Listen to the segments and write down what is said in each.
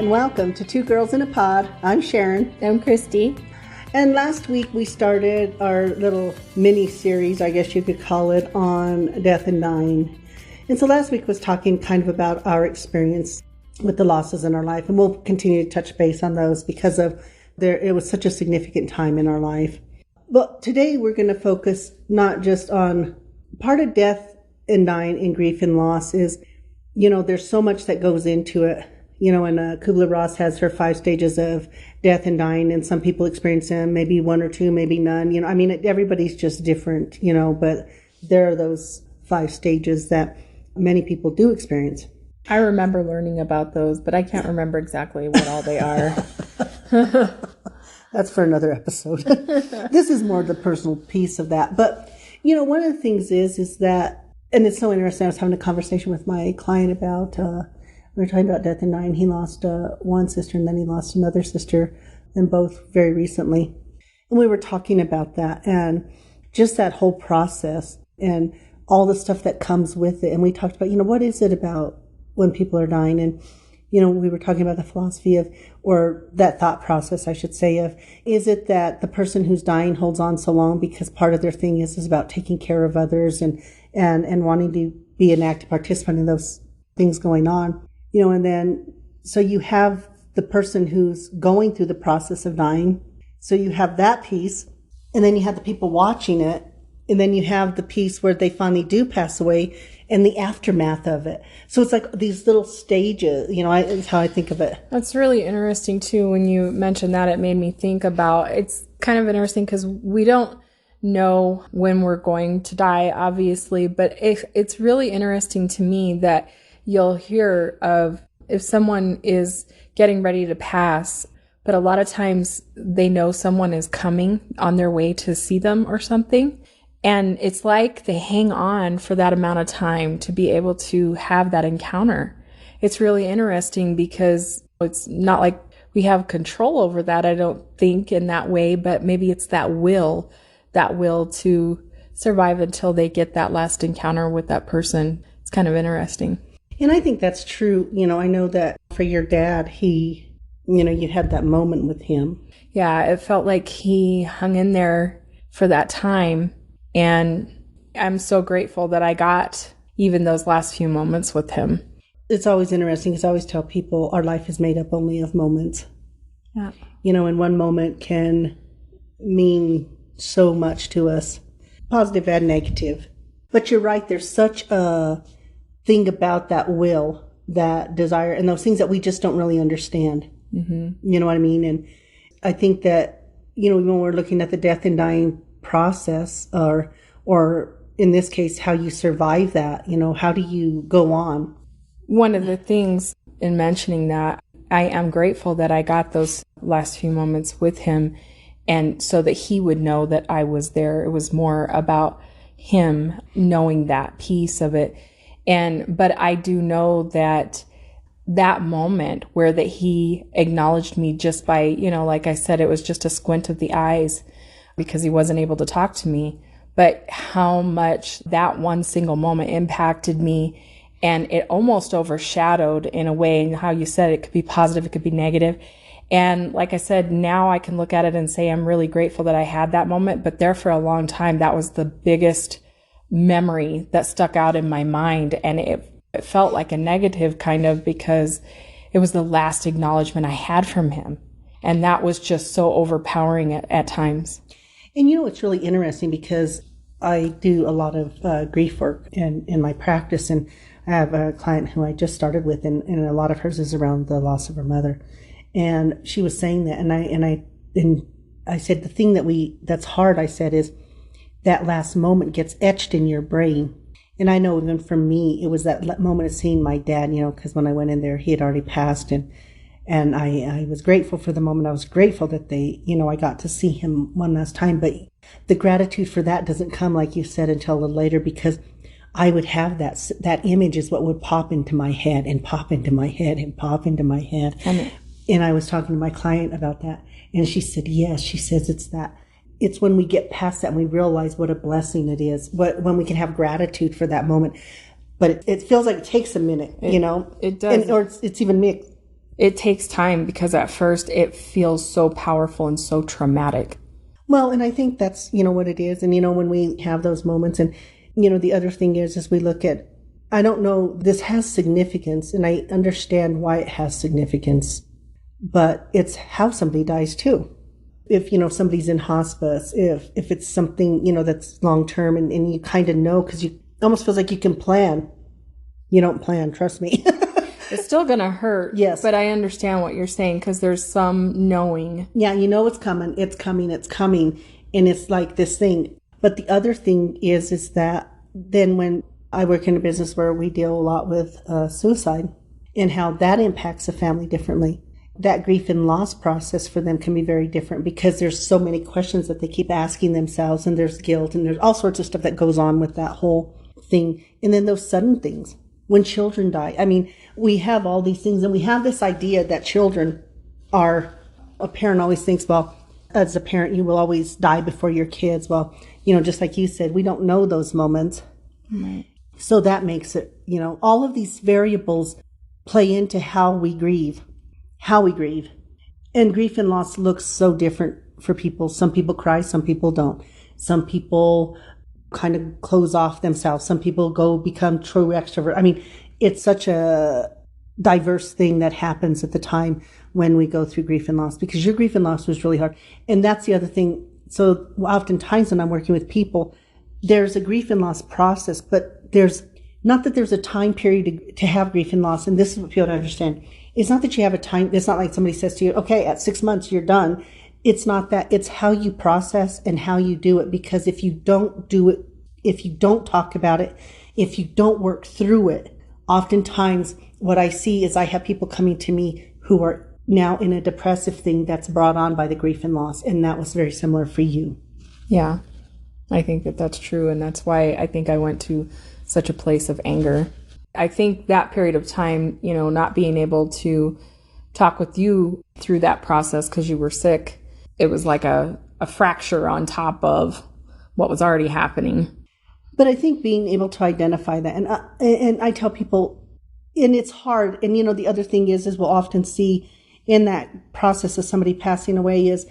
and welcome to Two Girls in a Pod. I'm Sharon. I'm Christy. And last week we started our little mini-series, I guess you could call it, on death and dying. And so last week was talking kind of about our experience with the losses in our life. And we'll continue to touch base on those because it was such a significant time in our life. But today we're going to focus not just on part of death and dying and grief and loss is, there's so much that goes into it. And Kubler-Ross has her 5 stages of death and dying, and some people experience them, maybe 1 or 2, maybe none. Everybody's just different, but there are those 5 stages that many people do experience. I remember learning about those, but I can't remember exactly what all they are. That's for another episode. This is more the personal piece of that. But, one of the things is that, and it's so interesting, I was having a conversation with my client about, we were talking about death and dying. He lost one sister and then he lost another sister, and both very recently. And we were talking about that and just that whole process and all the stuff that comes with it. And we talked about, what is it about when people are dying? And, we were talking about the philosophy of, or that thought process, I should say, of, is it that the person who's dying holds on so long because part of their thing is about taking care of others and wanting to be an active participant in those things going on? And then, so you have the person who's going through the process of dying. So you have that piece, and then you have the people watching it, and then you have the piece where they finally do pass away and the aftermath of it. So it's like these little stages, is how I think of it. That's really interesting too. When you mentioned that, it made me think about, it's kind of interesting because we don't know when we're going to die, obviously, but it's really interesting to me that you'll hear of if someone is getting ready to pass, but a lot of times they know someone is coming on their way to see them or something. And it's like they hang on for that amount of time to be able to have that encounter. It's really interesting because it's not like we have control over that, I don't think, in that way, but maybe it's that will to survive until they get that last encounter with that person. It's kind of interesting. And I think that's true. I know that for your dad, he, you had that moment with him. Yeah, it felt like he hung in there for that time. And I'm so grateful that I got even those last few moments with him. It's always interesting because I always tell people our life is made up only of moments. Yeah. And one moment can mean so much to us, positive and negative. But you're right, there's such a thing about that will, that desire, and those things that we just don't really understand. Mm-hmm. You know what I mean? And I think that, when we're looking at the death and dying process, or in this case, how you survive that, how do you go on? One of the things in mentioning that, I am grateful that I got those last few moments with him, and so that he would know that I was there. It was more about him knowing that piece of it. But I do know that moment where that he acknowledged me just by, like I said, it was just a squint of the eyes because he wasn't able to talk to me, but how much that one single moment impacted me, and it almost overshadowed in a way, and how you said it could be positive, it could be negative. And like I said, now I can look at it and say I'm really grateful that I had that moment, but there for a long time, that was the biggest memory that stuck out in my mind, and it felt like a negative kind of, because it was the last acknowledgement I had from him, and that was just so overpowering at times. And it's really interesting because I do a lot of grief work in my practice, and I have a client who I just started with, and a lot of hers is around the loss of her mother, and she was saying that, and I said the thing that's hard, I said, is that last moment gets etched in your brain. And I know even for me, it was that moment of seeing my dad, because when I went in there, he had already passed, and I was grateful for the moment. I was grateful that I got to see him one last time. But the gratitude for that doesn't come, like you said, until a little later, because I would have that image is what would pop into my head and pop into my head and pop into my head. And I was talking to my client about that, and she said, yes, she says it's when we get past that and we realize what a blessing it is, when we can have gratitude for that moment. But it feels like it takes a minute, It does. Or it's even it takes time because at first it feels so powerful and so traumatic. Well, and I think that's, what it is. And, when we have those moments and, the other thing is we look at, I don't know, this has significance and I understand why it has significance, but it's how somebody dies too. If, somebody's in hospice, if it's something, that's long term and you kind of know, because you almost feels like you can plan. You don't plan, trust me. It's still going to hurt. Yes. But I understand what you're saying because there's some knowing. Yeah, it's coming. It's coming. It's coming. And it's like this thing. But the other thing is that then when I work in a business where we deal a lot with suicide and how that impacts a family differently, that grief and loss process for them can be very different because there's so many questions that they keep asking themselves and there's guilt and there's all sorts of stuff that goes on with that whole thing. And then those sudden things. When children die, we have all these things and we have this idea that children are, a parent always thinks, well, as a parent, you will always die before your kids. Well, just like you said, we don't know those moments. Right. So that makes it, all of these variables play into how we grieve. And grief and loss looks so different for people. Some people cry, some people don't. Some people kind of close off themselves. Some people become true extrovert. It's such a diverse thing that happens at the time when we go through grief and loss, because your grief and loss was really hard. And that's the other thing. So oftentimes when I'm working with people, there's a grief and loss process, but there's not that there's a time period to have grief and loss. And this is what people don't understand. It's not that you have a time. It's not like somebody says to you, okay, at 6 months, you're done. It's not that. It's how you process and how you do it. Because if you don't do it, if you don't talk about it, if you don't work through it, oftentimes what I see is I have people coming to me who are now in a depressive thing that's brought on by the grief and loss. And that was very similar for you. Yeah, I think that that's true. And that's why I think I went to such a place of anger. I think that period of time, not being able to talk with you through that process because you were sick, it was like a fracture on top of what was already happening. But I think being able to identify that, and I tell people, and it's hard, and the other thing is we'll often see in that process of somebody passing away is,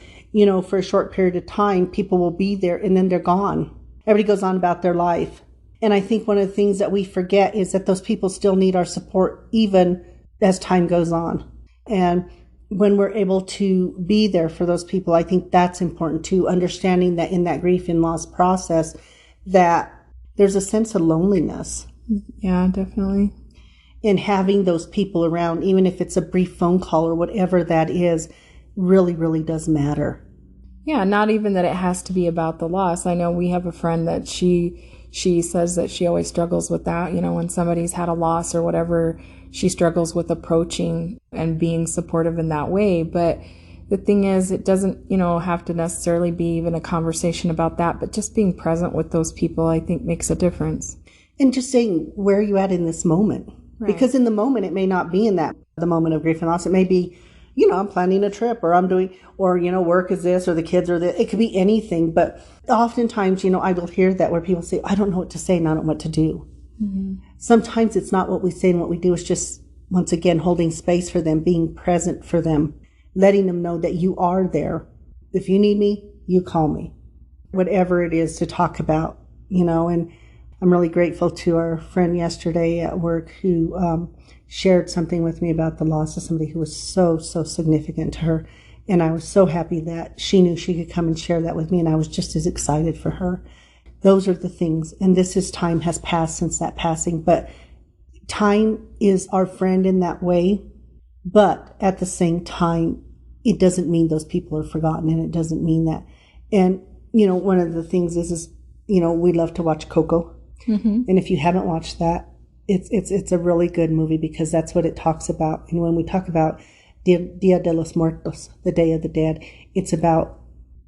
for a short period of time, people will be there and then they're gone. Everybody goes on about their life. And I think one of the things that we forget is that those people still need our support even as time goes on. And when we're able to be there for those people, I think that's important too, understanding that in that grief and loss process, that there's a sense of loneliness. Yeah, definitely. And having those people around, even if it's a brief phone call or whatever that is, really, really does matter. Yeah, not even that it has to be about the loss. I know we have a friend that she says that she always struggles with that. When somebody's had a loss or whatever, she struggles with approaching and being supportive in that way. But the thing is, it doesn't, have to necessarily be even a conversation about that, but just being present with those people, I think makes a difference. And just saying, where are you at in this moment? Right. Because in the moment, it may not be the moment of grief and loss. It may be, I'm planning a trip or I'm doing, or, work is this or the kids are this. It could be anything. But oftentimes, I will hear that where people say, I don't know what to say and I don't know what to do. Mm-hmm. Sometimes it's not what we say and what we do is just, once again, holding space for them, being present for them, letting them know that you are there. If you need me, you call me. Whatever it is to talk about, and I'm really grateful to our friend yesterday at work who shared something with me about the loss of somebody who was so, so significant to her. And I was so happy that she knew she could come and share that with me. And I was just as excited for her. Those are the things. And time has passed since that passing. But time is our friend in that way. But at the same time, it doesn't mean those people are forgotten. And it doesn't mean that. And, one of the things is we love to watch Coco. Mm-hmm. And if you haven't watched that, it's a really good movie because that's what it talks about. And when we talk about Dia de los Muertos, the Day of the Dead, it's about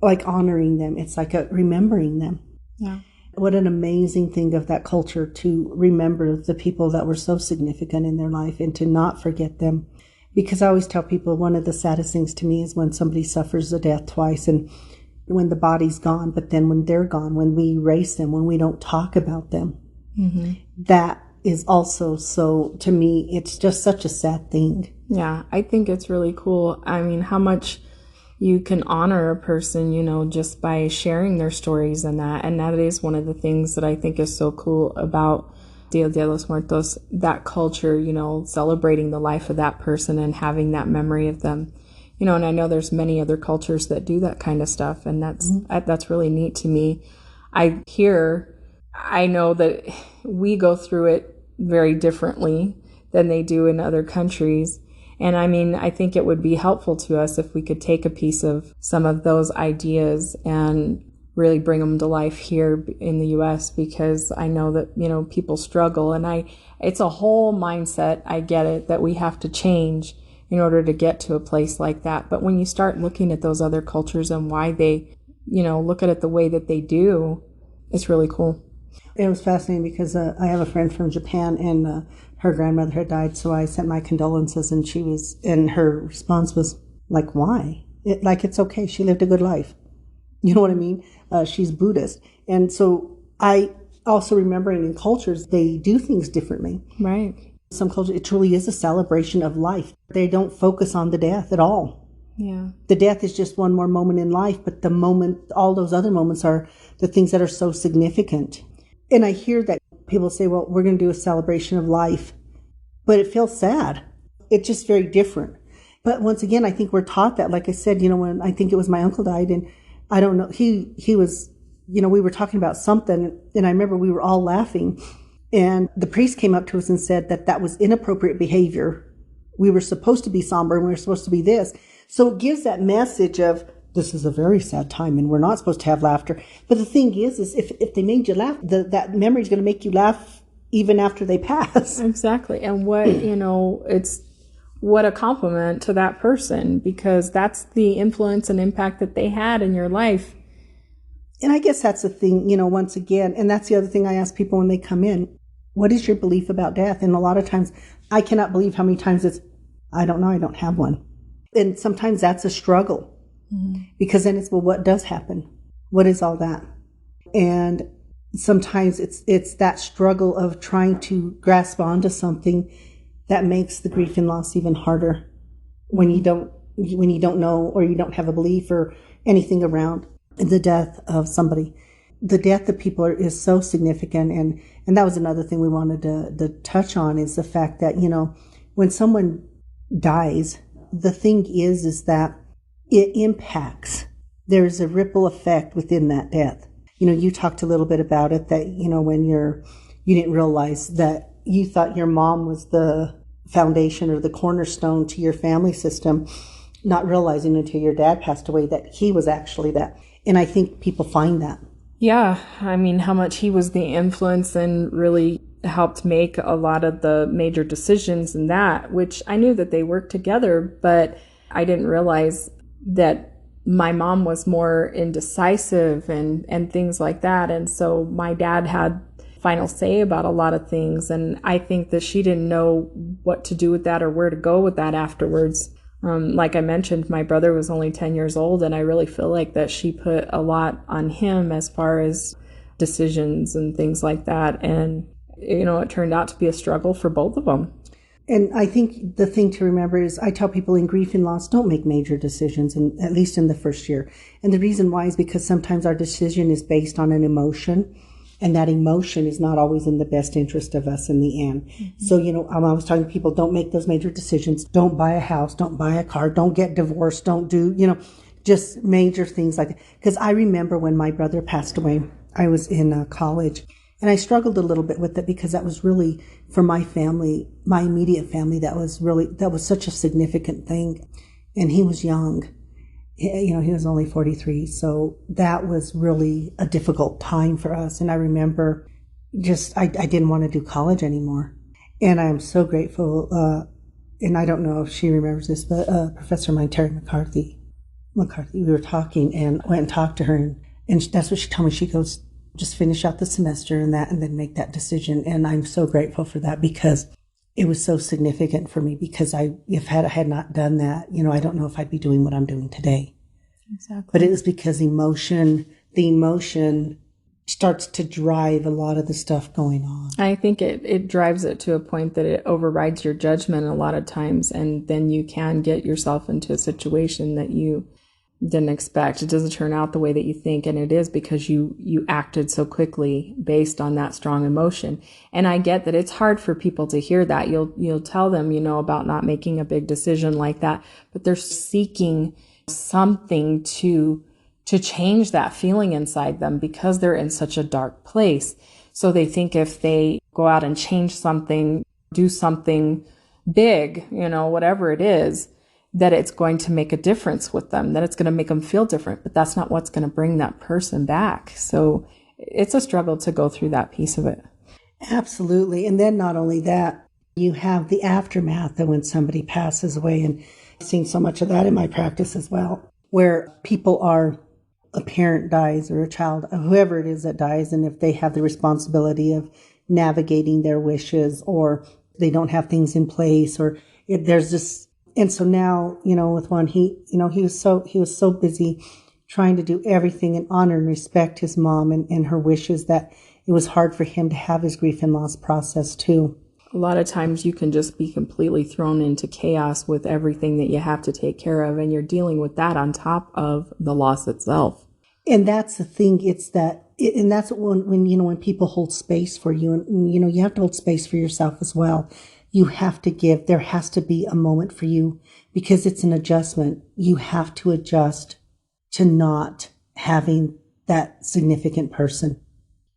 like honoring them. It's like remembering them. Yeah. What an amazing thing of that culture to remember the people that were so significant in their life and to not forget them. Because I always tell people one of the saddest things to me is when somebody suffers a death twice and when the body's gone, but then when they're gone, when we erase them, when we don't talk about them, mm-hmm. That is also so, to me, it's just such a sad thing. Yeah, I think it's really cool. I mean, how much you can honor a person, just by sharing their stories and that. And that is one of the things that I think is so cool about Dia de los Muertos, that culture, celebrating the life of that person and having that memory of them. And I know there's many other cultures that do that kind of stuff. And that's really neat to me. I know that we go through it very differently than they do in other countries. And I mean, I think it would be helpful to us if we could take a piece of some of those ideas and really bring them to life here in the US, because I know that, people struggle, and it's a whole mindset. I get it, that we have to change in order to get to a place like that. But when you start looking at those other cultures and why they, look at it the way that they do, it's really cool. It was fascinating because I have a friend from Japan, and her grandmother had died, so I sent my condolences, and her response was like, why? It's okay. She lived a good life. You know what I mean? She's Buddhist. And so I also remembering in cultures, they do things differently. Right. Some cultures, it truly is a celebration of life. They don't focus on the death at all. Yeah. The death is just one more moment in life, but the moment, all those other moments are the things that are so significant. And I hear that people say, well, we're going to do a celebration of life, but it feels sad. It's just very different. But once again, I think we're taught that, like I said, when I think it was my uncle died, and I don't know, he was, we were talking about something, and I remember we were all laughing, and the priest came up to us and said that was inappropriate behavior. We were supposed to be somber, and we were supposed to be this. So it gives that message of, this is a very sad time, and we're not supposed to have laughter. But the thing is if they made you laugh, that memory is going to make you laugh even after they pass. Exactly. And what, it's what a compliment to that person, because that's the influence and impact that they had in your life. And I guess that's the thing, once again, and that's the other thing I ask people when they come in, what is your belief about death? And a lot of times, I cannot believe how many times it's, I don't know, I don't have one. And sometimes that's a struggle, because then it's, well, what does happen? What is all that? And sometimes it's that struggle of trying to grasp onto something that makes the grief and loss even harder when you don't know, or you don't have a belief or anything around the death of somebody. The death of people is so significant. And that was another thing we wanted to touch on, is the fact that, when someone dies, the thing is that it impacts. There's a ripple effect within that death. You talked a little bit about it, that, when you didn't realize that you thought your mom was the foundation or the cornerstone to your family system, not realizing until your dad passed away that he was actually that. And I think people find that. Yeah. I mean, how much he was the influence and really helped make a lot of the major decisions in that, which I knew that they worked together, but I didn't realize that my mom was more indecisive and things like that. And so my dad had final say about a lot of things. And I think that she didn't know what to do with that or where to go with that afterwards. Like I mentioned, my brother was only 10 years old, and I really feel like that she put a lot on him as far as decisions and things like that. And, it turned out to be a struggle for both of them. And I think the thing to remember is, I tell people in grief and loss, don't make major decisions, at least in the first year. And the reason why is because sometimes our decision is based on an emotion, and that emotion is not always in the best interest of us in the end. Mm-hmm. So, I'm always telling people, don't make those major decisions. Don't buy a house. Don't buy a car. Don't get divorced. Don't do, just major things like that. Because I remember when my brother passed away, I was in college. And I struggled a little bit with it, because that was really, for my family, my immediate family, that was such a significant thing. And he was young. He was only 43. So that was really a difficult time for us. And I remember I didn't want to do college anymore. And I'm so grateful. And I don't know if she remembers this, but Professor of mine, Terry McCarthy, we were talking, and I went and talked to her. And that's what she told me. She goes, just finish out the semester and then make that decision. And I'm so grateful for that, because it was so significant for me, because if I had not done that, I don't know if I'd be doing what I'm doing today. Exactly. But it was because the emotion starts to drive a lot of the stuff going on. I think it drives it to a point that it overrides your judgment a lot of times, and then you can get yourself into a situation that you didn't expect. It doesn't turn out the way that you think, and it is because you acted so quickly based on that strong emotion. And I get that it's hard for people to hear that. You'll tell them, about not making a big decision like that, but they're seeking something to change that feeling inside them because they're in such a dark place. So they think if they go out and change something, do something big, whatever it is, that it's going to make a difference with them, that it's going to make them feel different, but that's not what's going to bring that person back. So it's a struggle to go through that piece of it. Absolutely. And then not only that, you have the aftermath of when somebody passes away. And I've seen so much of that in my practice as well, where a parent dies or a child, whoever it is that dies, and if they have the responsibility of navigating their wishes or they don't have things in place or there's this. And so now, with one, he was so busy trying to do everything and honor and respect his mom and her wishes that it was hard for him to have his grief and loss process too. A lot of times you can just be completely thrown into chaos with everything that you have to take care of, and you're dealing with that on top of the loss itself. And that's the thing. And that's when people hold space for you, and you have to hold space for yourself as well. You have to there has to be a moment for you because it's an adjustment. You have to adjust to not having that significant person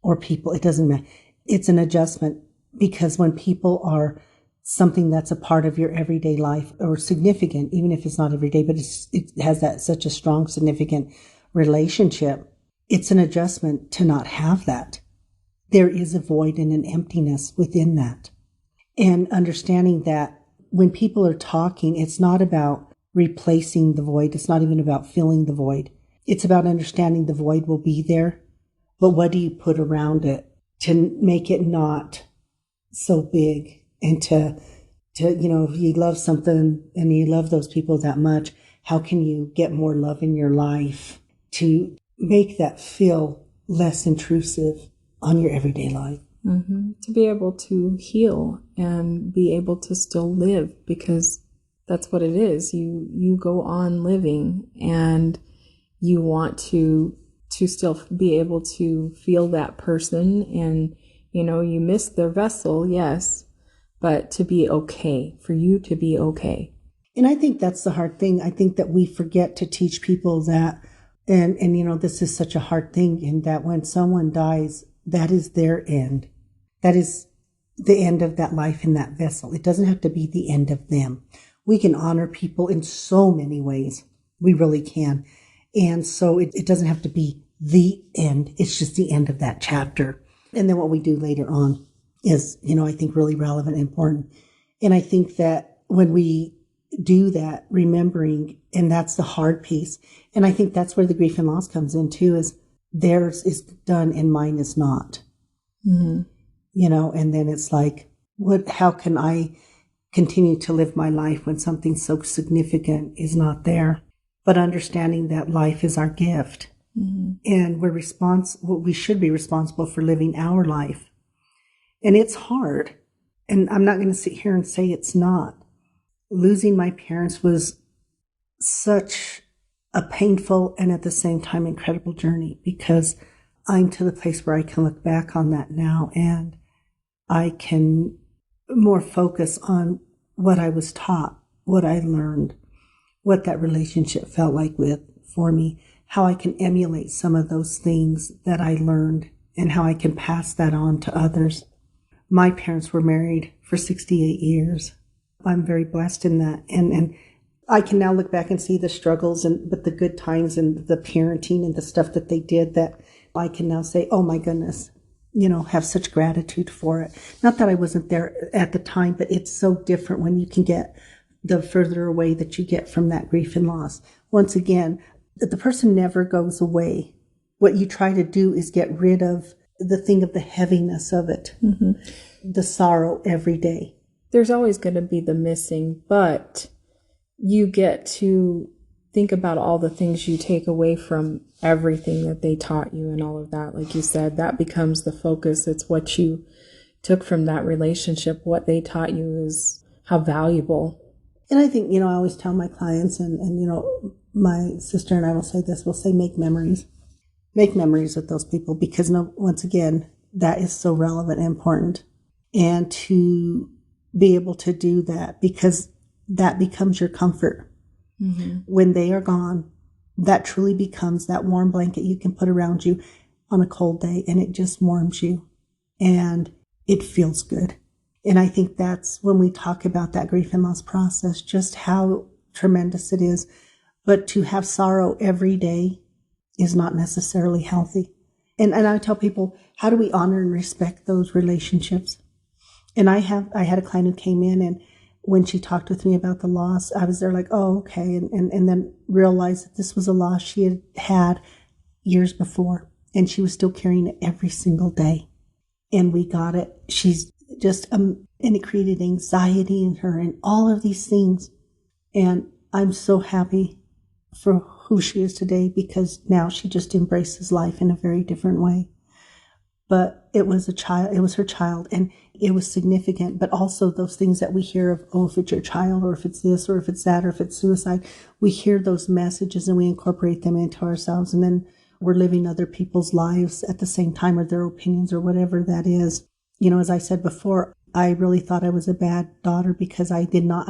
or people. It doesn't matter. It's an adjustment because when people are something that's a part of your everyday life or significant, even if it's not every day, but it has such a strong, significant relationship, it's an adjustment to not have that. There is a void and an emptiness within that. And understanding that when people are talking, it's not about replacing the void. It's not even about filling the void. It's about understanding the void will be there, but what do you put around it to make it not so big? And to if you love something and you love those people that much, how can you get more love in your life to make that feel less intrusive on your everyday life? Mm-hmm. To be able to heal and be able to still live, because that's what it is. You go on living and you want to still be able to feel that person, and you miss their vessel, yes, but to be okay, for you to be okay. And I think that's the hard thing. I think that we forget to teach people that, and this is such a hard thing, in that when someone dies, that is their end. That is the end of that life in that vessel. It doesn't have to be the end of them. We can honor people in so many ways. We really can. And so it doesn't have to be the end. It's just the end of that chapter. And then what we do later on is, I think really relevant and important. And I think that when we do that, remembering, and that's the hard piece. And I think that's where the grief and loss comes in too, is theirs is done and mine is not. Mm-hmm. And then it's like, how can I continue to live my life when something so significant is not there? But understanding that life is our gift, mm-hmm. and we should be responsible for living our life. And it's hard. And I'm not going to sit here and say it's not. Losing my parents was such a painful and at the same time incredible journey, because I'm to the place where I can look back on that now and I can more focus on what I was taught, what I learned, what that relationship felt like for me, how I can emulate some of those things that I learned and how I can pass that on to others. My parents were married for 68 years. I'm very blessed in that. And I can now look back and see the struggles but the good times and the parenting and the stuff that they did, that I can now say, oh my goodness, have such gratitude for it. Not that I wasn't there at the time, but it's so different when you can get the further away that you get from that grief and loss. Once again, the person never goes away. What you try to do is get rid of the thing of the heaviness of it, mm-hmm. the sorrow every day. There's always going to be the missing, but you get to think about all the things you take away from everything that they taught you and all of that, like you said, that becomes the focus. It's what you took from that relationship. What they taught you is how valuable. And I think, I always tell my clients and my sister and I will say this, we'll say make memories. Make memories with those people because once again, that is so relevant and important. And to be able to do that because that becomes your comfort. Mm-hmm. When they are gone, that truly becomes that warm blanket you can put around you on a cold day and it just warms you and it feels good. And I think that's when we talk about that grief and loss process, just how tremendous it is. But to have sorrow every day is not necessarily healthy. And I tell people, how do we honor and respect those relationships? And I had a client who came in and when she talked with me about the loss, I was there like, oh, okay. And then realized that this was a loss she had had years before and she was still carrying it every single day. And we got it. She's just, and it created anxiety in her and all of these things. And I'm so happy for who she is today because now she just embraces life in a very different way. But it was her child and it was significant, but also those things that we hear of, oh, if it's your child or if it's this or if it's that or if it's suicide, we hear those messages and we incorporate them into ourselves. And then we're living other people's lives at the same time or their opinions or whatever that is. As I said before, I really thought I was a bad daughter because I did not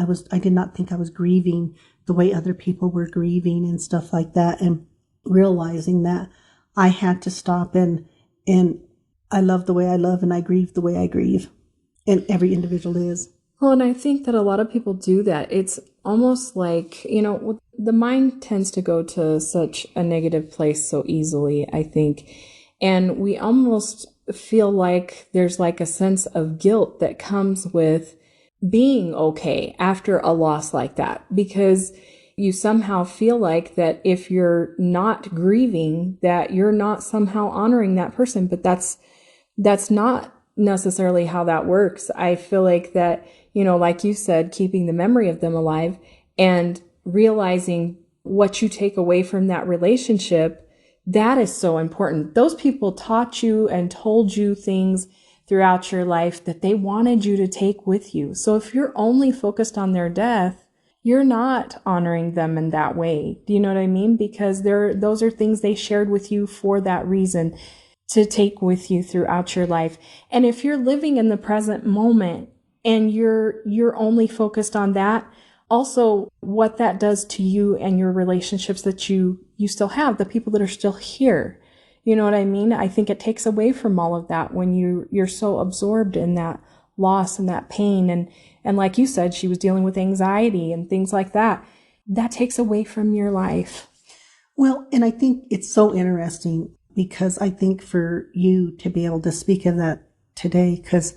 think I was grieving the way other people were grieving and stuff like that. And realizing that I had to stop and I love the way I love and I grieve the way I grieve. And every individual is. Well, and I think that a lot of people do that. It's almost like, the mind tends to go to such a negative place so easily, I think. And we almost feel like there's like a sense of guilt that comes with being okay after a loss like that, because you somehow feel like that if you're not grieving, that you're not somehow honoring that person. But that's not necessarily how that works. I feel like that, like you said, keeping the memory of them alive and realizing what you take away from that relationship, that is so important. Those people taught you and told you things throughout your life that they wanted you to take with you. So if you're only focused on their death, you're not honoring them in that way. Do you know what I mean? Because those are things they shared with you for that reason, to take with you throughout your life. And if you're living in the present moment and you're only focused on that, also what that does to you and your relationships that you still have, the people that are still here. You know what I mean? I think it takes away from all of that when you're so absorbed in that loss and that pain. And like you said, she was dealing with anxiety and things like that. That takes away from your life. Well, and I think it's so interesting because I think for you to be able to speak of that today, because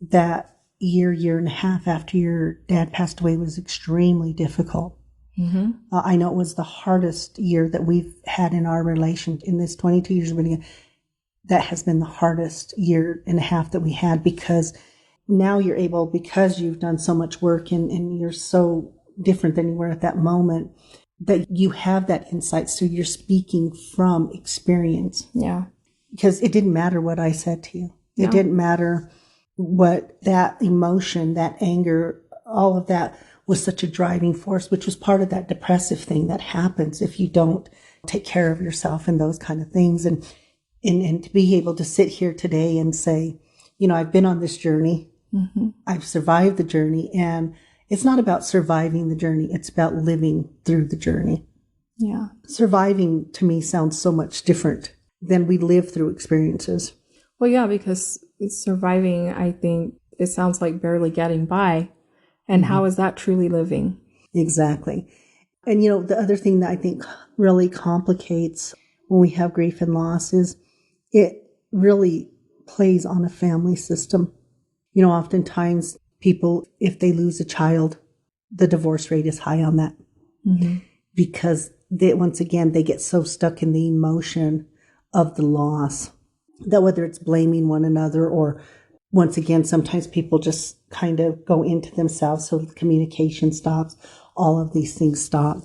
that year and a half after your dad passed away was extremely difficult. Mm-hmm. I know it was the hardest year that we've had in our relation in this 22 years of being. That has been the hardest year and a half that we had, because now you're able, because you've done so much work and you're so different than you were at that moment, that you have that insight. So you're speaking from experience. Yeah. Because it didn't matter what I said to you. It No. didn't matter what that emotion, that anger, all of that was such a driving force, which was part of that depressive thing that happens if you don't take care of yourself and those kind of things. And to be able to sit here today and say, I've been on this journey. Mm-hmm. I've survived the journey, and it's not about surviving the journey. It's about living through the journey. Yeah. Surviving to me sounds so much different than we live through experiences. Well, yeah, because surviving, I think it sounds like barely getting by. And how is that truly living? Exactly. And, the other thing that I think really complicates when we have grief and loss is it really plays on a family system. Oftentimes people, if they lose a child, the divorce rate is high on that. Mm-hmm. Because once again, they get so stuck in the emotion of the loss that whether it's blaming one another or, once again, sometimes people just kind of go into themselves, so the communication stops, all of these things stop.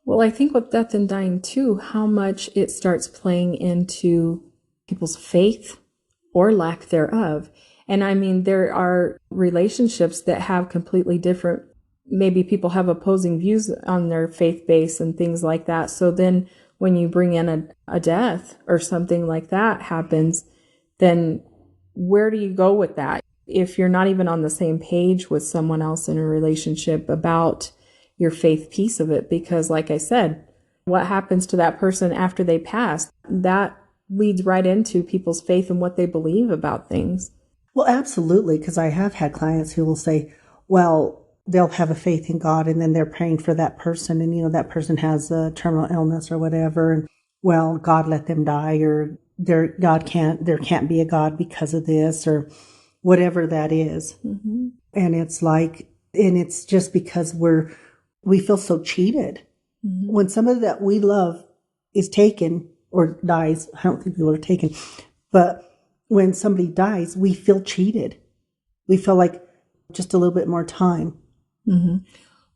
Well, I think with death and dying too, how much it starts playing into people's faith or lack thereof. And I mean, there are relationships that have completely different, maybe people have opposing views on their faith base and things like that. So then when you bring in a death or something like that happens, then where do you go with that? If you're not even on the same page with someone else in a relationship about your faith piece of it, because like I said, what happens to that person after they pass, that leads right into people's faith and what they believe about things. Well, absolutely, because I have had clients who will say, well, they'll have a faith in God and then they're praying for that person and, you know, that person has a terminal illness or whatever. And, well, God let them die, or there can't be a God because of this, or whatever that is. Mm-hmm. And it's just because we feel so cheated. Mm-hmm. When somebody that we love is taken or dies, I don't think people are taken, but when somebody dies, we feel cheated. We feel like just a little bit more time. Mm-hmm.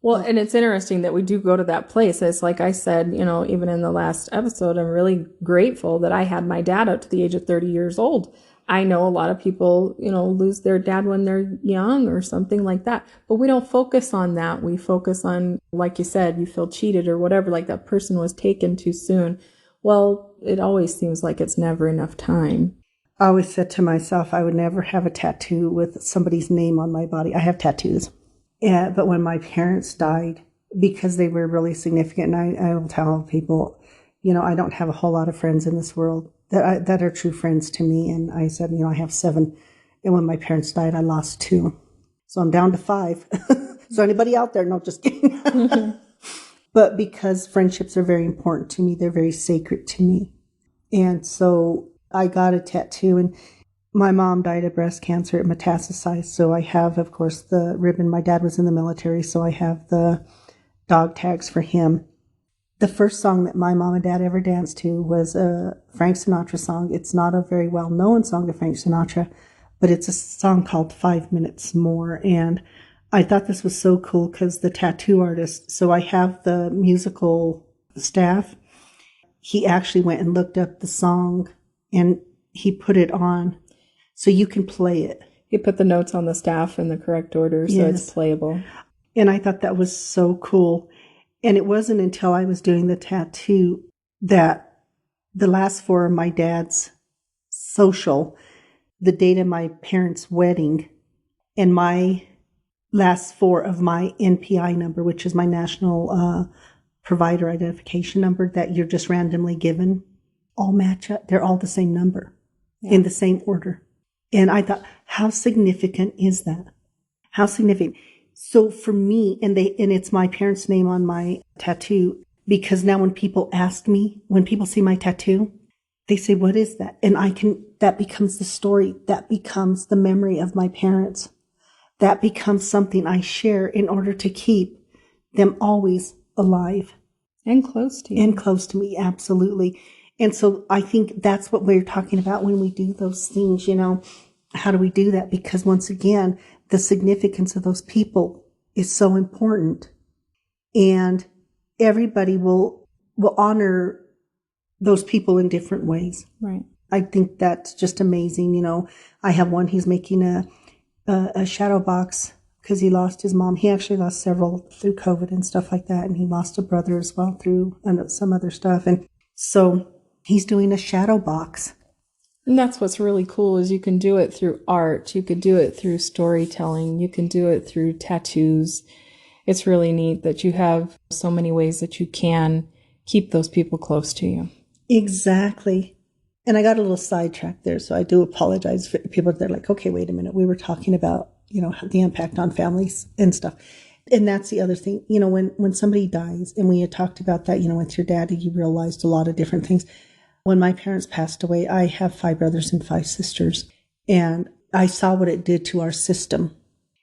Well, and it's interesting that we do go to that place. It's like I said, you know, even in the last episode, I'm really grateful that I had my dad up to the age of 30 years old. I know a lot of people, you know, lose their dad when they're young or something like that, but we don't focus on that. We focus on, like you said, you feel cheated or whatever, like that person was taken too soon. Well, it always seems like it's never enough time. I always said to myself, I would never have a tattoo with somebody's name on my body. I have tattoos. Yeah, but when my parents died, because they were really significant, and I will tell people, you know, I don't have a whole lot of friends in this world that are true friends to me. And I said, you know, I have 7. And when my parents died, I lost 2. So I'm down to 5. So anybody out there? No, just kidding. Mm-hmm. But because friendships are very important to me, they're very sacred to me. And so I got a tattoo, and my mom died of breast cancer. It metastasized. So I have, of course, the ribbon. My dad was in the military, so I have the dog tags for him. The first song that my mom and dad ever danced to was a Frank Sinatra song. It's not a very well-known song of Frank Sinatra, but it's a song called 5 Minutes More. And I thought this was so cool because the tattoo artist, so I have the musical staff. He actually went and looked up the song and he put it on so you can play it. He put the notes on the staff in the correct order, so yes, it's playable. And I thought that was so cool. And it wasn't until I was doing the tattoo that the last 4 of my dad's social, the date of my parents' wedding, and my last 4 of my NPI number, which is my national provider identification number that you're just randomly given, all match up. They're all the same number, yeah, in the same order. And I thought, how significant is that? How significant? So for me, and it's my parents' name on my tattoo, because now when people ask me, when people see my tattoo, they say, what is that? And that becomes the story. That becomes the memory of my parents. That becomes something I share in order to keep them always alive. And close to you. And close to me, absolutely. And so I think that's what we're talking about when we do those things, you know. How do we do that? Because once again, the significance of those people is so important. And everybody will honor those people in different ways. Right. I think that's just amazing. You know, I have one, he's making a shadow box because he lost his mom. He actually lost several through COVID and stuff like that. And he lost a brother as well through some other stuff. And so he's doing a shadow box. And that's what's really cool is you can do it through art. You could do it through storytelling. You can do it through tattoos. It's really neat that you have so many ways that you can keep those people close to you. Exactly. And I got a little sidetracked there, so I do apologize for people. They're like, okay, wait a minute. We were talking about, you know, the impact on families and stuff. And that's the other thing, you know, when somebody dies, and we had talked about that, you know, with your dad, you realized a lot of different things. When my parents passed away, I have 5 brothers and 5 sisters, and I saw what it did to our system.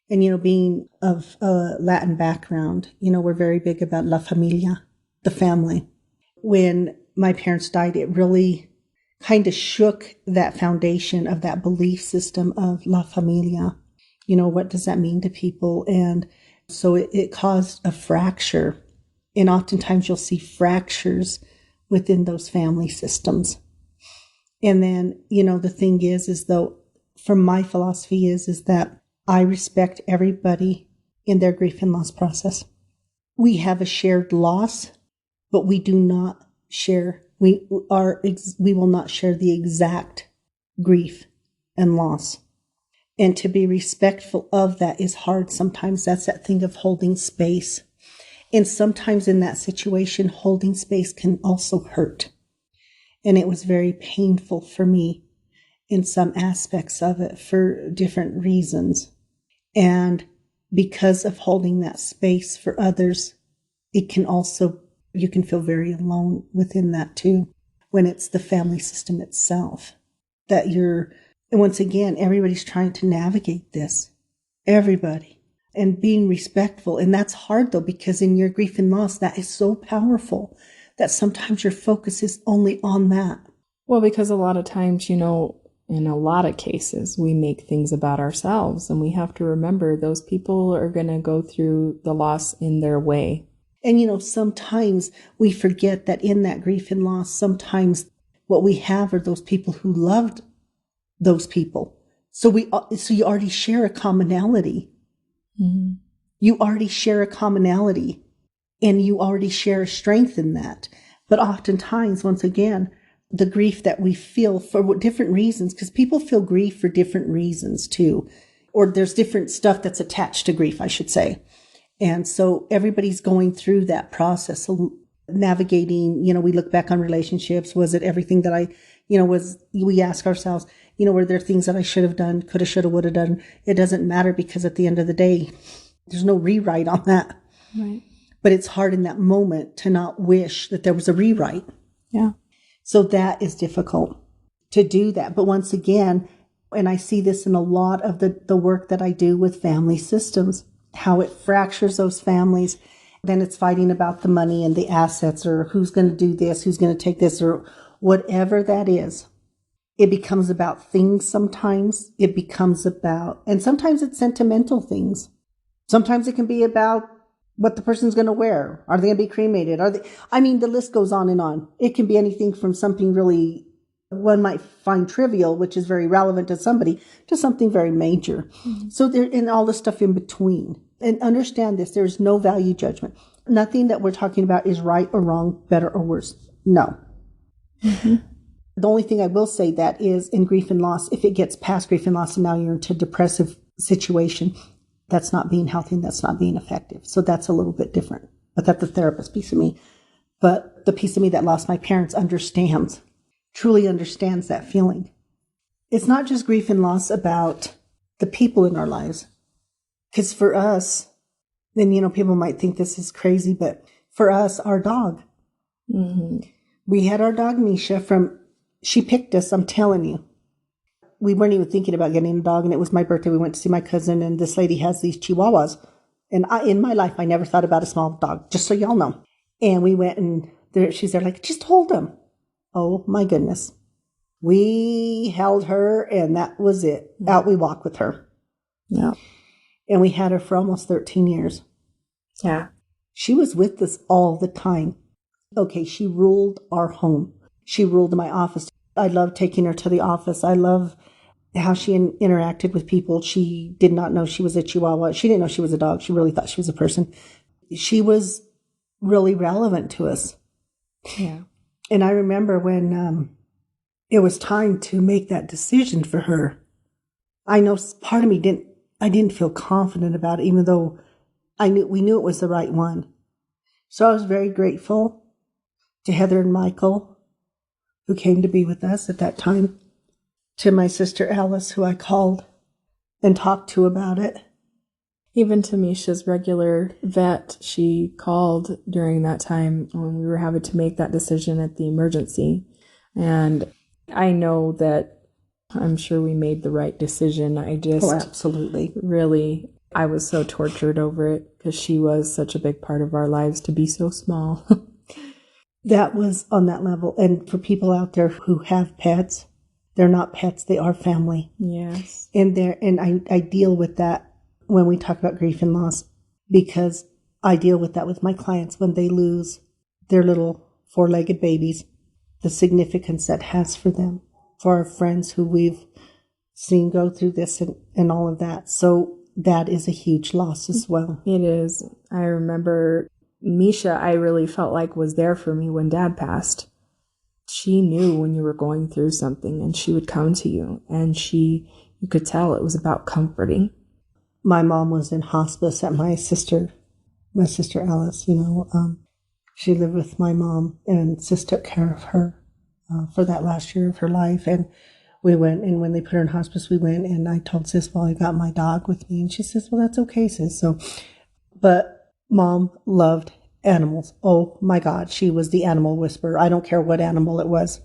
And, you know, being of a Latin background, you know, we're very big about La Familia, the family. When my parents died, it really kind of shook that foundation of that belief system of La Familia. You know, what does that mean to people? And so it caused a fracture And oftentimes you'll see fractures within those family systems. And then, the thing is though, from my philosophy is that I respect everybody in their grief and loss process. We have a shared loss, but we do not share, we will not share the exact grief and loss. And to be respectful of that is hard sometimes. That's that thing of holding space. And sometimes in that situation, holding space can also hurt. And it was very painful for me in some aspects of it for different reasons. And because of holding that space for others, it can also, you can feel very alone within that too, when it's the family system itself that and once again, everybody's trying to navigate this. Everybody. And being respectful. And that's hard though, because in your grief and loss, that is so powerful that sometimes your focus is only on that. Well, because a lot of times, in a lot of cases, we make things about ourselves, and we have to remember those people are going to go through the loss in their way. And, sometimes we forget that in that grief and loss, sometimes what we have are those people who loved those people. So you already share a commonality. Mm-hmm. You already share a commonality, and you already share a strength in that. But oftentimes, once again, the grief that we feel for different reasons, because people feel grief for different reasons too, or there's different stuff that's attached to grief, I should say. And so everybody's going through that process of navigating, we look back on relationships. Was it everything that we ask ourselves, were there things that I should have done, could have, should have, would have done? It doesn't matter, because at the end of the day, there's no rewrite on that. Right. But it's hard in that moment to not wish that there was a rewrite. Yeah. So that is difficult to do that. But once again, and I see this in a lot of the work that I do with family systems, how it fractures those families. Then it's fighting about the money and the assets, or who's going to do this, who's going to take this, or whatever that is. It becomes about things sometimes. It becomes about, and sometimes it's sentimental things. Sometimes it can be about what the person's going to wear. Are they going to be cremated? The list goes on and on. It can be anything from something really, one might find trivial, which is very relevant to somebody, to something very major. Mm-hmm. So there, and all the stuff in between. And understand this, there's no value judgment. Nothing that we're talking about is right or wrong, better or worse. No. Mm-hmm. The only thing I will say that is in grief and loss, if it gets past grief and loss and now you're into a depressive situation, that's not being healthy and that's not being effective. So that's a little bit different. But that's the therapist piece of me. But the piece of me that lost my parents truly understands that feeling. It's not just grief and loss about the people in our lives. Because for us, then, people might think this is crazy, but for us, our dog. Mm-hmm. We had our dog, Misha, she picked us, I'm telling you. We weren't even thinking about getting a dog, and it was my birthday. We went to see my cousin, and this lady has these Chihuahuas. And in my life, I never thought about a small dog, just so y'all know. And we went, and she's there like, just hold him. Oh, my goodness. We held her, and that was it. Mm-hmm. Out we walked with her. Yeah. And we had her for almost 13 years. Yeah. She was with us all the time. Okay, she ruled our home. She ruled my office. I loved taking her to the office. I love how she interacted with people. She did not know she was a Chihuahua. She didn't know she was a dog. She really thought she was a person. She was really relevant to us. Yeah. And I remember when it was time to make that decision for her, I know part of me didn't feel confident about it, even though we knew it was the right one. So I was very grateful to Heather and Michael, who came to be with us at that time, to my sister Alice, who I called and talked to about it. Even to Misha's regular vet, she called during that time when we were having to make that decision at the emergency. And I know that I'm sure we made the right decision. Absolutely. Really, I was so tortured over it because she was such a big part of our lives to be so small. That was on that level. And for people out there who have pets, they're not pets, they are family. Yes. And I deal with that when we talk about grief and loss, because I deal with that with my clients when they lose their little 4-legged babies, the significance that has for them, for our friends who we've seen go through this and all of that. So that is a huge loss as well. It is. I remember Misha, I really felt like was there for me when Dad passed. She knew when you were going through something, and she would come to you, and you could tell it was about comforting. My mom was in hospice at my sister Alice, she lived with my mom, and Sis took care of her for that last year of her life. And we went, and when they put her in hospice, we went, and I told Sis, well, I got my dog with me. And she says, well, that's okay, Sis. So, but Mom loved animals. Oh my God, she was the animal whisperer. I don't care what animal it was.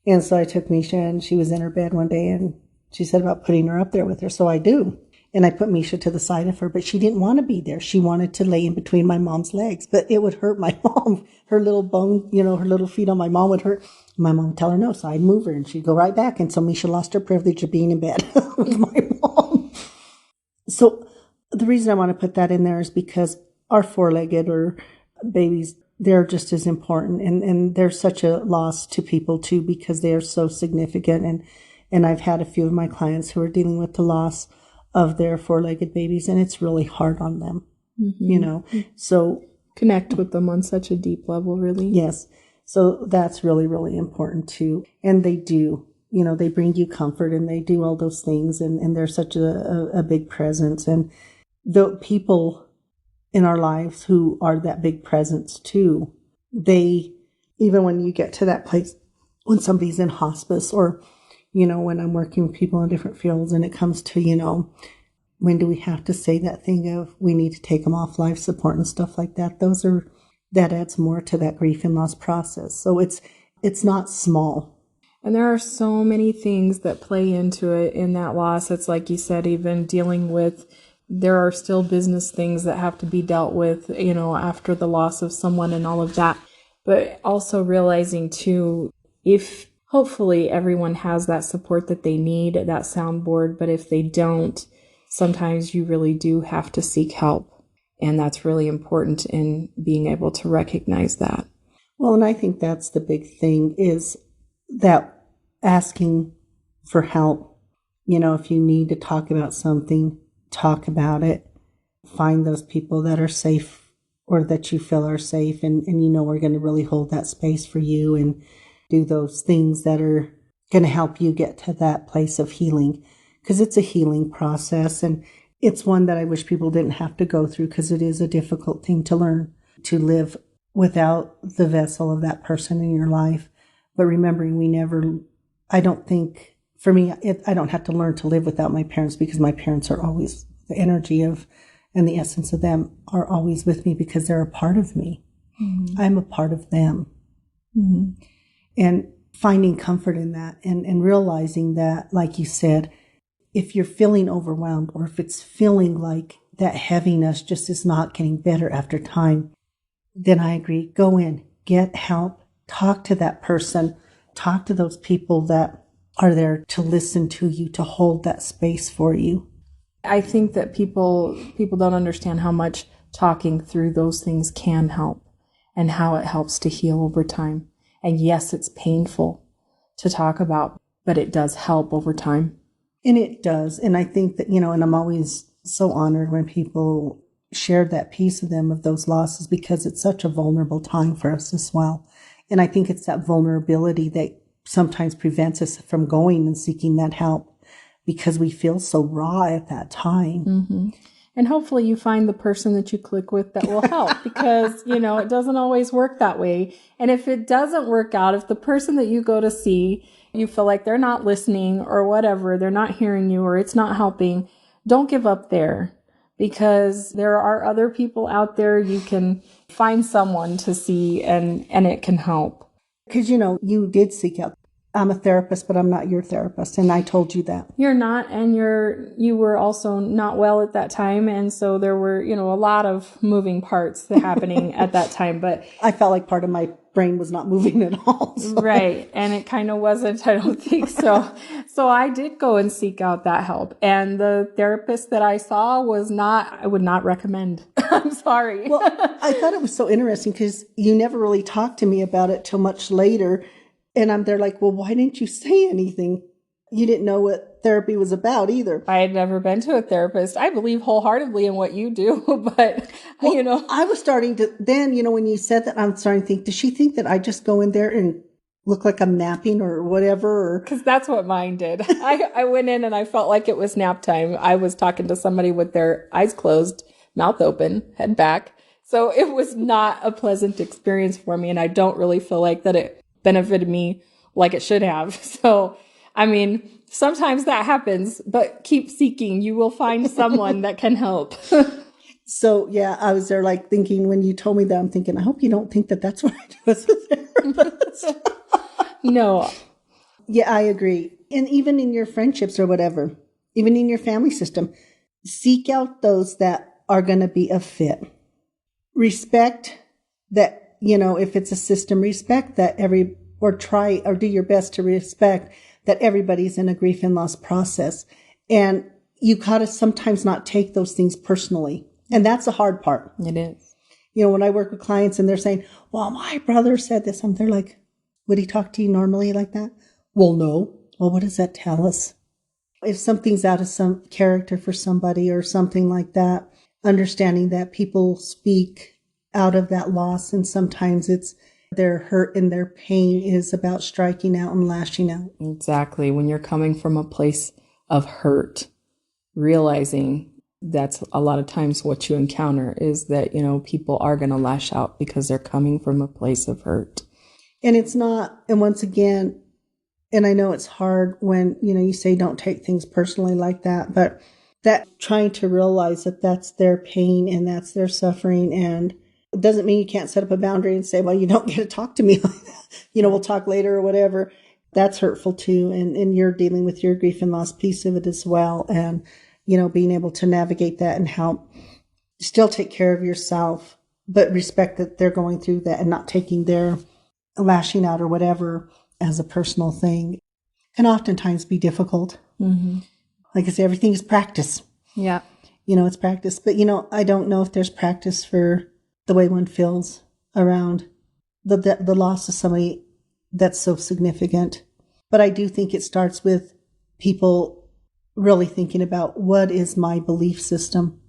And so I took Misha, and she was in her bed one day, and she said about putting her up there with her. So I do. And I put Misha to the side of her, but she didn't want to be there. She wanted to lay in between my mom's legs, but it would hurt my mom. Her little bone, her little feet on my mom would hurt. My mom would tell her no, so I'd move her, and she'd go right back. And so Misha lost her privilege of being in bed with my mom. So the reason I want to put that in there is because our 4-legged or babies, they're just as important. And they're such a loss to people too, because they are so significant. And I've had a few of my clients who are dealing with the loss of their 4-legged babies, and it's really hard on them, So connect with them on such a deep level, really. Yes. So that's really, really important too. And they do, they bring you comfort, and they do all those things, and they're such a big presence. And the people in our lives who are that big presence too, even when you get to that place, when somebody's in hospice, or when I'm working with people in different fields, and it comes to, when do we have to say that thing of we need to take them off life support and stuff like that? That adds more to that grief and loss process. So it's not small. And there are so many things that play into it in that loss. It's like you said, even dealing with, there are still business things that have to be dealt with, after the loss of someone and all of that. But also realizing too, if hopefully everyone has that support that they need, that soundboard. But if they don't, sometimes you really do have to seek help. And that's really important in being able to recognize that. Well, and I think that's the big thing, is that asking for help. If you need to talk about something, talk about it. Find those people that are safe, or that you feel are safe, and we're going to really hold that space for you, and do those things that are going to help you get to that place of healing, because it's a healing process, and it's one that I wish people didn't have to go through, because it is a difficult thing to learn, to live without the vessel of that person in your life. But remembering I don't think, for me, I don't have to learn to live without my parents, because my parents are always, the energy of and the essence of them are always with me, because they're a part of me. Mm-hmm. I'm a part of them. Mm-hmm. And finding comfort in that, and realizing that, like you said, if you're feeling overwhelmed, or if it's feeling like that heaviness just is not getting better after time, then I agree. Go in, get help, talk to that person, talk to those people that are there to listen to you, to hold that space for you. I think that people don't understand how much talking through those things can help, and how it helps to heal over time. And yes, it's painful to talk about, but it does help over time. And it does. And I think that, and I'm always so honored when people share that piece of them, of those losses, because it's such a vulnerable time for us as well. And I think it's that vulnerability that sometimes prevents us from going and seeking that help, because we feel so raw at that time. Mm-hmm. And hopefully you find the person that you click with that will help, because, it doesn't always work that way. And if it doesn't work out, if the person that you go to see, you feel like they're not listening or whatever, they're not hearing you, or it's not helping, don't give up there, because there are other people out there. You can find someone to see, and it can help. Because, you did seek out. I'm a therapist, but I'm not your therapist. And I told you that. You're not, and you were also not well at that time. And so there were, a lot of moving parts happening at that time. But I felt like part of my brain was not moving at all. So. Right. And it kind of wasn't, I don't think so. So I did go and seek out that help. And the therapist that I saw I would not recommend. I'm sorry. Well, I thought it was so interesting because you never really talked to me about it till much later. And I'm there like, well, why didn't you say anything? You didn't know what therapy was about either. I had never been to a therapist. I believe wholeheartedly in what you do, but I was starting to, then, when you said that, I'm starting to think, does she think that I just go in there and look like I'm napping or whatever? Because that's what mine did. I went in and I felt like it was nap time. I was talking to somebody with their eyes closed, mouth open, head back. So it was not a pleasant experience for me. And I don't really feel like that it benefited me like it should have. So, I mean, sometimes that happens, but keep seeking. You will find someone that can help. So, yeah, I was there like thinking, when you told me that, I'm thinking, I hope you don't think that that's what I do as a therapist. No. Yeah, I agree. And even in your friendships or whatever, even in your family system, seek out those that are going to be a fit. Respect that, if it's a system, respect that try or do your best to respect that everybody's in a grief and loss process. And you gotta sometimes not take those things personally. And that's the hard part. It is. When I work with clients and they're saying, well, my brother said this, and they're like, would he talk to you normally like that? Well, no. Well, what does that tell us? If something's out of some character for somebody or something like that, understanding that people speak out of that loss, and sometimes it's their hurt and their pain is about striking out and lashing out. Exactly. When you're coming from a place of hurt, realizing that's a lot of times what you encounter is that, people are going to lash out because they're coming from a place of hurt. And it's not, and once again, and I know it's hard when, you say don't take things personally like that, but that trying to realize that that's their pain and that's their suffering, and it doesn't mean you can't set up a boundary and say, well, you don't get to talk to me like that. We'll talk later or whatever. That's hurtful too. And you're dealing with your grief and loss piece of it as well. And, being able to navigate that and help still take care of yourself, but respect that they're going through that and not taking their lashing out or whatever as a personal thing can oftentimes be difficult. Mm-hmm. Like I say, everything is practice. Yeah. It's practice. But, I don't know if there's practice for the way one feels around the loss of somebody that's so significant. But I do think it starts with people really thinking about, what is my belief system?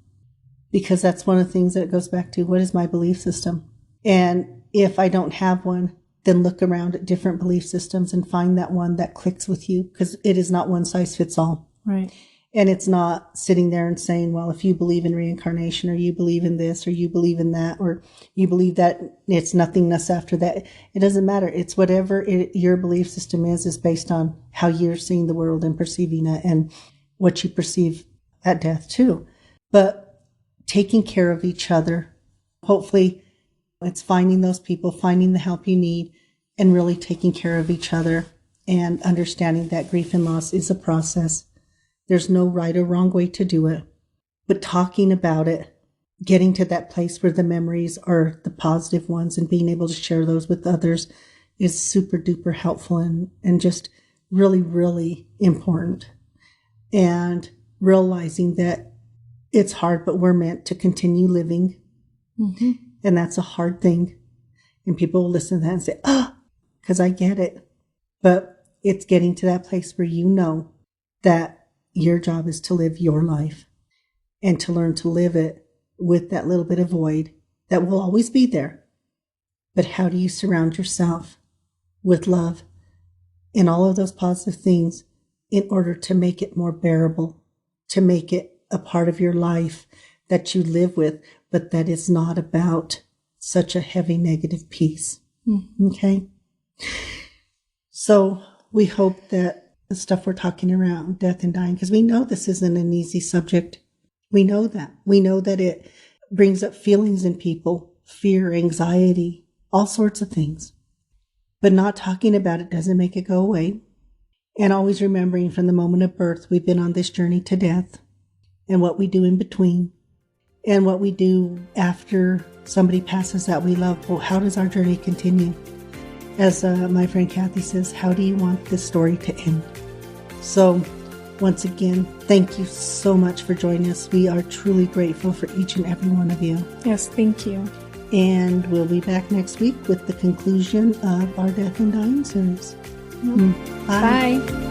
Because that's one of the things that it goes back to. What is my belief system? And if I don't have one, then look around at different belief systems and find that one that clicks with you, because it is not one size fits all. Right. And it's not sitting there and saying, well, if you believe in reincarnation, or you believe in this, or you believe in that, or you believe that it's nothingness after that. It doesn't matter. It's whatever your belief system is based on how you're seeing the world and perceiving it, and what you perceive at death too. But taking care of each other, hopefully it's finding those people, finding the help you need, and really taking care of each other, and understanding that grief and loss is a process. There's no right or wrong way to do it, but talking about it, getting to that place where the memories are the positive ones and being able to share those with others is super duper helpful and just really, really important. And realizing that it's hard, but we're meant to continue living. Mm-hmm. And that's a hard thing. And people will listen to that and say, because I get it. But it's getting to that place where that your job is to live your life and to learn to live it with that little bit of void that will always be there. But how do you surround yourself with love and all of those positive things in order to make it more bearable, to make it a part of your life that you live with, but that is not about such a heavy negative piece. Mm-hmm. Okay? So we hope that the stuff we're talking around death and dying, because we know this isn't an easy subject. We know that. We know that it brings up feelings in people, fear, anxiety, all sorts of things. But not talking about it doesn't make it go away. And always remembering from the moment of birth, we've been on this journey to death, and what we do in between, and what we do after somebody passes that we love. Well, how does our journey continue? As my friend Kathy says, how do you want this story to end? So once again, thank you so much for joining us. We are truly grateful for each and every one of you. Yes, thank you. And we'll be back next week with the conclusion of our Death and Dying series. Bye. Bye.